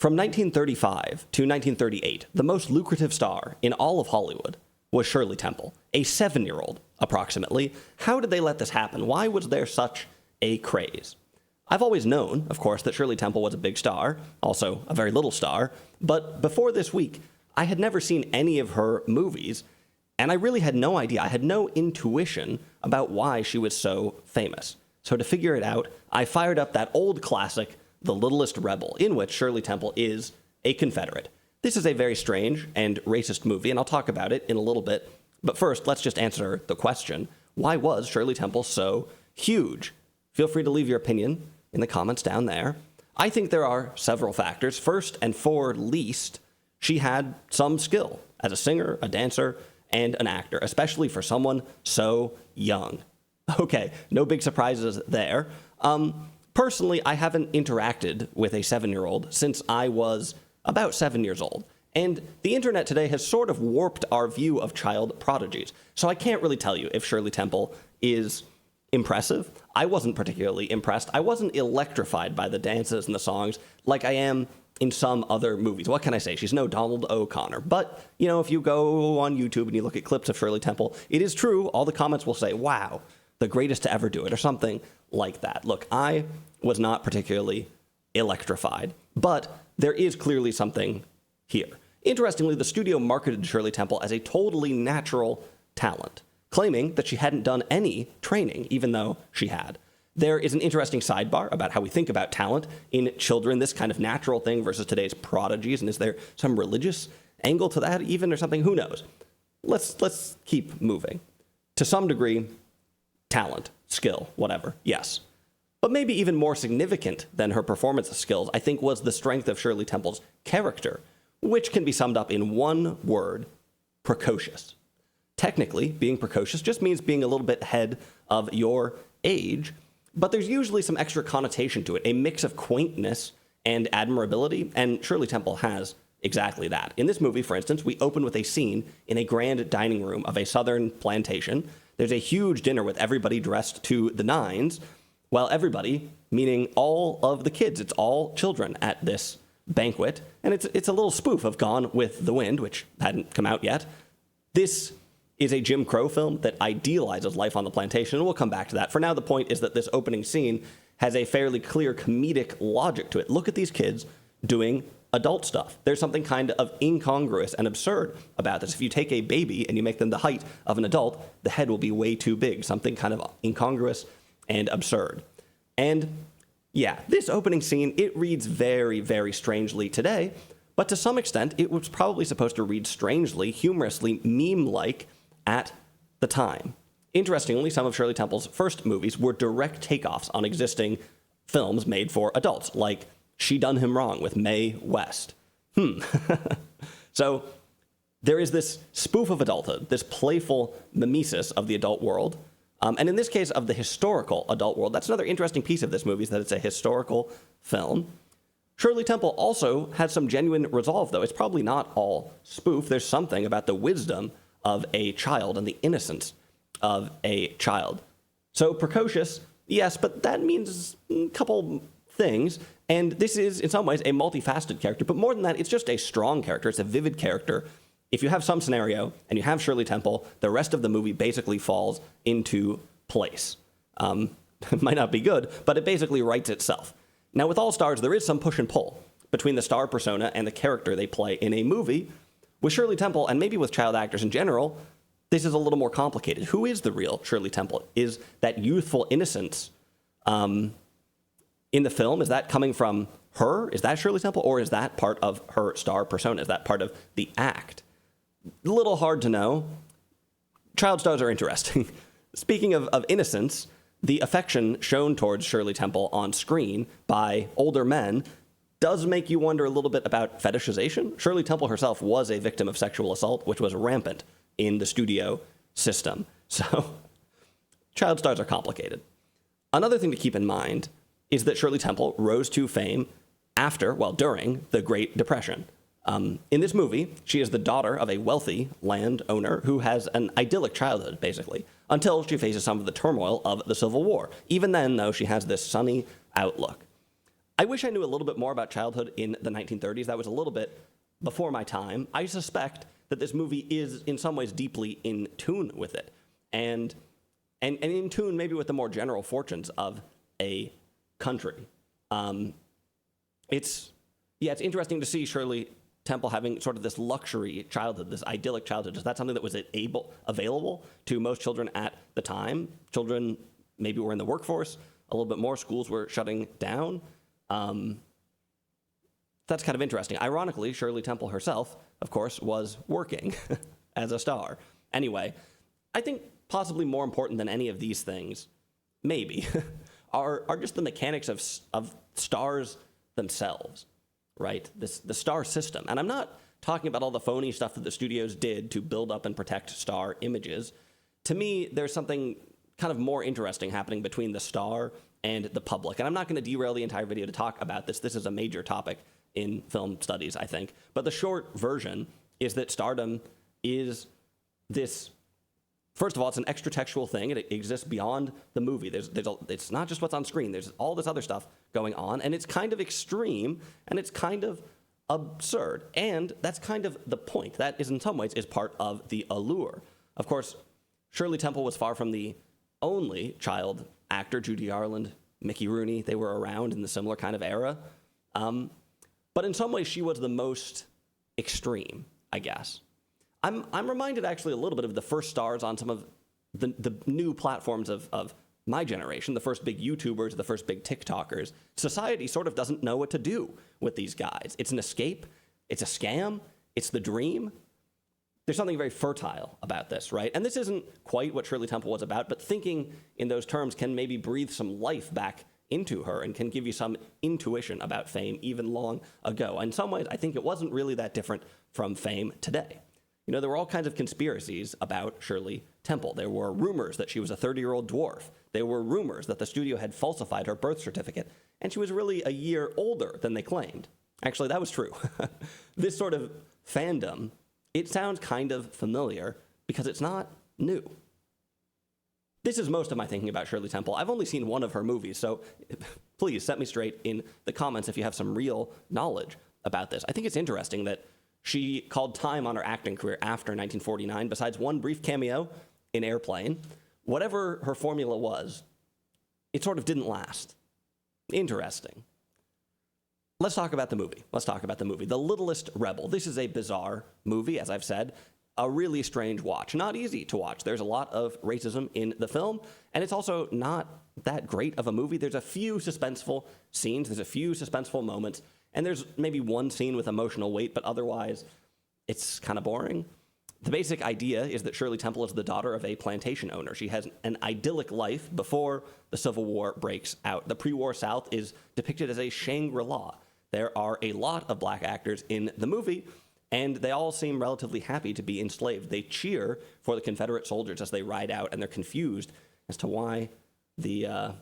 From 1935 to 1938, the most lucrative star in all of Hollywood was Shirley Temple, a 7-year-old, approximately. How did they let this happen? Why was there such a craze? I've always known, of course, that Shirley Temple was a big star, also a very little star, but before this week, I had never seen any of her movies, and I really had no idea. I had no intuition about why she was so famous. So to figure it out, I fired up that old classic, The Littlest Rebel, in which Shirley Temple is a Confederate. This is a very strange and racist movie, and I'll talk about it in a little bit. But first, let's just answer the question, why was Shirley Temple so huge? Feel free to leave your opinion in the comments down there. I think there are several factors. First and foremost, she had some skill as a singer, a dancer, and an actor, especially for someone so young. Okay, no big surprises there. Personally, I haven't interacted with a 7-year-old since I was about 7 years old. And the internet today has sort of warped our view of child prodigies. So I can't really tell you if Shirley Temple is impressive. I wasn't particularly impressed. I wasn't electrified by the dances and the songs like I am in some other movies. What can I say? She's no Donald O'Connor. But, you know, if you go on YouTube and you look at clips of Shirley Temple, it is true. All the comments will say, wow, the greatest to ever do it, or something like that. Look, I was not particularly electrified, but there is clearly something here. Interestingly, the studio marketed Shirley Temple as a totally natural talent, claiming that she hadn't done any training, even though she had. There is an interesting sidebar about how we think about talent in children, this kind of natural thing versus today's prodigies, and is there some religious angle to that even, or something? Who knows? Let's keep moving. To some degree, talent, skill, whatever, yes. But maybe even more significant than her performance skills, I think, was the strength of Shirley Temple's character, which can be summed up in one word: precocious. Technically, being precocious just means being a little bit ahead of your age, but there's usually some extra connotation to it, a mix of quaintness and admirability, and Shirley Temple has exactly that. In this movie, for instance, we open with a scene in a grand dining room of a southern plantation. There's a huge dinner with everybody dressed to the nines. Well, everybody, meaning all of the kids, it's all children at this banquet, and it's a little spoof of Gone with the Wind, which hadn't come out yet. This is a Jim Crow film that idealizes life on the plantation, and we'll come back to that. For now, the point is that this opening scene has a fairly clear comedic logic to it. Look at these kids doing adult stuff. There's something kind of incongruous and absurd about this. If you take a baby and you make them the height of an adult, the head will be way too big, something kind of incongruous and absurd. And yeah, this opening scene, it reads very, very strangely today, but to some extent, it was probably supposed to read strangely, humorously, meme-like at the time. Interestingly, some of Shirley Temple's first movies were direct takeoffs on existing films made for adults, like She Done Him Wrong with Mae West. So there is this spoof of adulthood, this playful mimesis of the adult world, and in this case, of the historical adult world. That's another interesting piece of this movie, is that it's a historical film. Shirley Temple also had some genuine resolve, though. It's probably not all spoof. There's something about the wisdom of a child and the innocence of a child. So precocious, yes, but that means a couple things. And this is, in some ways, a multifaceted character. But more than that, it's just a strong character. It's a vivid character. If you have some scenario and you have Shirley Temple, the rest of the movie basically falls into place. It might not be good, but it basically writes itself. Now, with all stars, there is some push and pull between the star persona and the character they play in a movie. With Shirley Temple, and maybe with child actors in general, this is a little more complicated. Who is the real Shirley Temple? Is that youthful innocence in the film, is that coming from her? Is that Shirley Temple? Or is that part of her star persona? Is that part of the act? A little hard to know. Child stars are interesting. Speaking of innocence, the affection shown towards Shirley Temple on screen by older men does make you wonder a little bit about fetishization. Shirley Temple herself was a victim of sexual assault, which was rampant in the studio system. So child stars are complicated. Another thing to keep in mind is that Shirley Temple rose to fame during the Great Depression. In this movie, she is the daughter of a wealthy landowner who has an idyllic childhood, basically, until she faces some of the turmoil of the Civil War. Even then, though, she has this sunny outlook. I wish I knew a little bit more about childhood in the 1930s. That was a little bit before my time. I suspect that this movie is in some ways deeply in tune with it, and in tune maybe with the more general fortunes of a country. It's interesting to see Shirley Temple having sort of this luxury childhood, this idyllic childhood. Is that something that was available to most children at the time? Children maybe were in the workforce a little bit more. Schools were shutting down. That's kind of interesting. Ironically, Shirley Temple herself, of course, was working as a star. Anyway, I think possibly more important than any of these things, maybe, are just the mechanics of stars themselves, right? The star system. And I'm not talking about all the phony stuff that the studios did to build up and protect star images. To me, there's something kind of more interesting happening between the star and the public. And I'm not going to derail the entire video to talk about this. This is a major topic in film studies, I think. But the short version is that stardom is this, first of all, it's an extra-textual thing. It exists beyond the movie. It's not just what's on screen. There's all this other stuff going on, and it's kind of extreme, and it's kind of absurd. And that's kind of the point. That is, in some ways, is part of the allure. Of course, Shirley Temple was far from the only child actor. Judy Garland, Mickey Rooney, they were around in the similar kind of era. But in some ways, she was the most extreme, I guess. I'm reminded actually a little bit of the first stars on some of the new platforms of my generation, the first big YouTubers, the first big TikTokers. Society sort of doesn't know what to do with these guys. It's an escape. It's a scam. It's the dream. There's something very fertile about this, right? And this isn't quite what Shirley Temple was about, but thinking in those terms can maybe breathe some life back into her and can give you some intuition about fame even long ago. In some ways, I think it wasn't really that different from fame today. You know, there were all kinds of conspiracies about Shirley Temple. There were rumors that she was a 30-year-old dwarf. There were rumors that the studio had falsified her birth certificate, and she was really a year older than they claimed. Actually, that was true. This sort of fandom, it sounds kind of familiar because it's not new. This is most of my thinking about Shirley Temple. I've only seen one of her movies, so please set me straight in the comments if you have some real knowledge about this. I think it's interesting that she called time on her acting career after 1949, besides one brief cameo in Airplane. Whatever her formula was, it sort of didn't last. Interesting. Let's talk about the movie. The Littlest Rebel. This is a bizarre movie, as I've said. A really strange watch. Not easy to watch. There's a lot of racism in the film, and it's also not that great of a movie. There's a few suspenseful scenes. There's a few suspenseful moments. And there's maybe one scene with emotional weight, but otherwise, it's kind of boring. The basic idea is that Shirley Temple is the daughter of a plantation owner. She has an idyllic life before the Civil War breaks out. The pre-war South is depicted as a Shangri-La. There are a lot of black actors in the movie, and they all seem relatively happy to be enslaved. They cheer for the Confederate soldiers as they ride out, and they're confused as to why the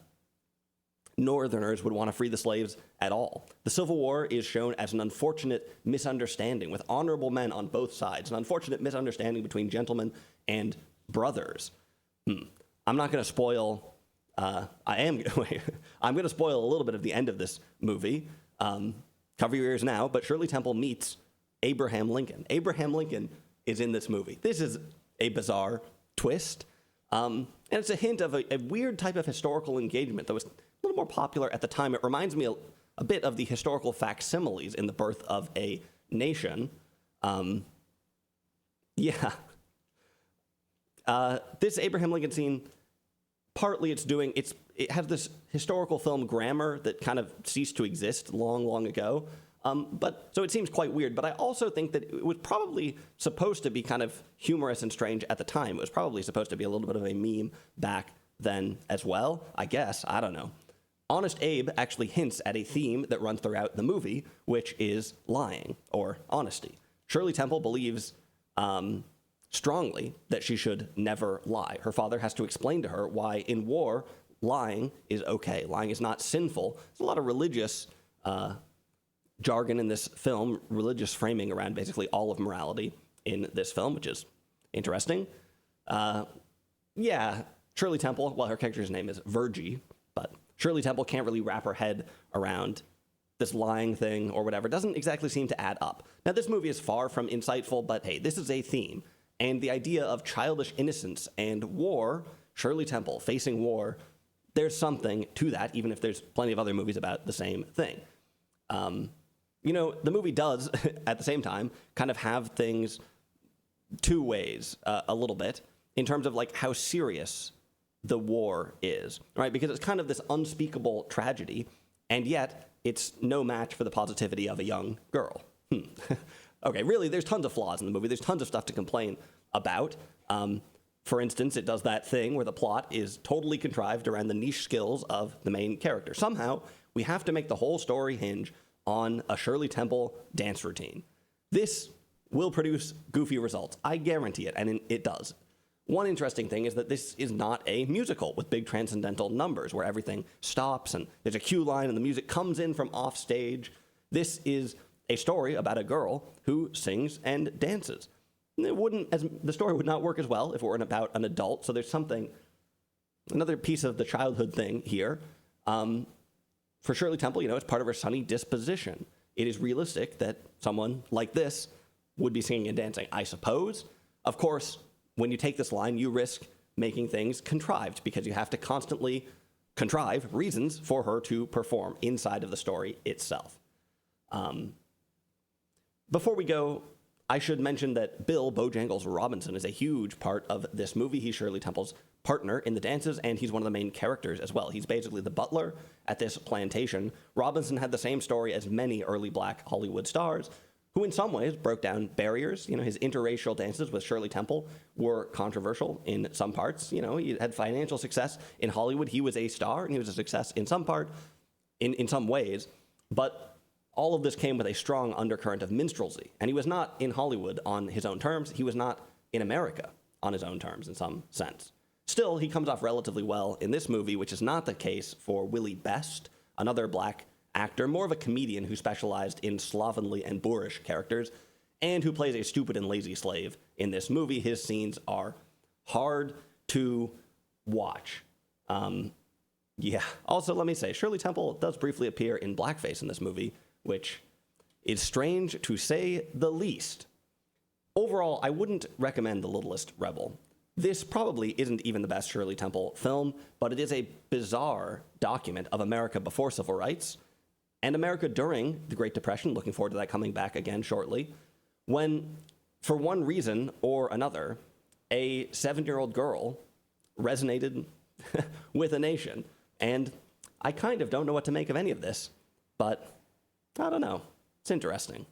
Northerners would want to free the slaves at all. The Civil War is shown as an unfortunate misunderstanding with honorable men on both sides, an unfortunate misunderstanding between gentlemen and brothers. I'm not going to spoil. I'm going to spoil a little bit of the end of this movie. Cover your ears now. But Shirley Temple meets Abraham Lincoln. Abraham Lincoln is in this movie. This is a bizarre twist. And it's a hint of a weird type of historical engagement that was a little more popular at the time. It reminds me a bit of the historical facsimiles in The Birth of a Nation. This Abraham Lincoln scene, partly it has this historical film grammar that kind of ceased to exist long, long ago. So it seems quite weird, but I also think that it was probably supposed to be kind of humorous and strange at the time. It was probably supposed to be a little bit of a meme back then as well, I guess. I don't know. Honest Abe actually hints at a theme that runs throughout the movie, which is lying or honesty. Shirley Temple believes strongly that she should never lie. Her father has to explain to her why in war, lying is okay. Lying is not sinful. There's a lot of religious jargon in this film, religious framing around basically all of morality in this film, which is interesting. Shirley Temple, well, her character's name is Virgie, but Shirley Temple can't really wrap her head around this lying thing or whatever doesn't exactly seem to add up. Now, this movie is far from insightful, but hey, this is a theme. And the idea of childish innocence and war, Shirley Temple facing war, there's something to that, even if there's plenty of other movies about the same thing. The movie does, at the same time, kind of have things two ways a little bit in terms of like how serious the war is, right? Because it's kind of this unspeakable tragedy, and yet it's no match for the positivity of a young girl. Okay, really, there's tons of flaws in the movie. There's tons of stuff to complain about. For instance, it does that thing where the plot is totally contrived around the niche skills of the main character. Somehow, we have to make the whole story hinge on a Shirley Temple dance routine. This will produce goofy results. I guarantee it, and it does. One interesting thing is that this is not a musical with big transcendental numbers where everything stops and there's a cue line and the music comes in from off stage. This is a story about a girl who sings and dances. The story would not work as well if it were about an adult, so there's another piece of the childhood thing here. For Shirley Temple, it's part of her sunny disposition. It is realistic that someone like this would be singing and dancing, I suppose. Of course, when you take this line, you risk making things contrived because you have to constantly contrive reasons for her to perform inside of the story itself. Before we go, I should mention that Bill Bojangles Robinson is a huge part of this movie. He's Shirley Temple's partner in the dances, and he's one of the main characters as well. He's basically the butler at this plantation. Robinson had the same story as many early black Hollywood stars, who in some ways broke down barriers. His interracial dances with Shirley Temple were controversial in some parts. He had financial success in Hollywood. He was a star, and he was a success in some ways. But all of this came with a strong undercurrent of minstrelsy. And he was not in Hollywood on his own terms. He was not in America on his own terms in some sense. Still, he comes off relatively well in this movie, which is not the case for Willie Best, another black actor, more of a comedian who specialized in slovenly and boorish characters, and who plays a stupid and lazy slave in this movie. His scenes are hard to watch. Also, let me say, Shirley Temple does briefly appear in blackface in this movie, which is strange to say the least. Overall, I wouldn't recommend The Littlest Rebel. This probably isn't even the best Shirley Temple film, but it is a bizarre document of America before civil rights and America during the Great Depression, looking forward to that coming back again shortly, when, for one reason or another, a 7-year-old girl resonated with a nation. And I kind of don't know what to make of any of this, but I don't know. It's interesting.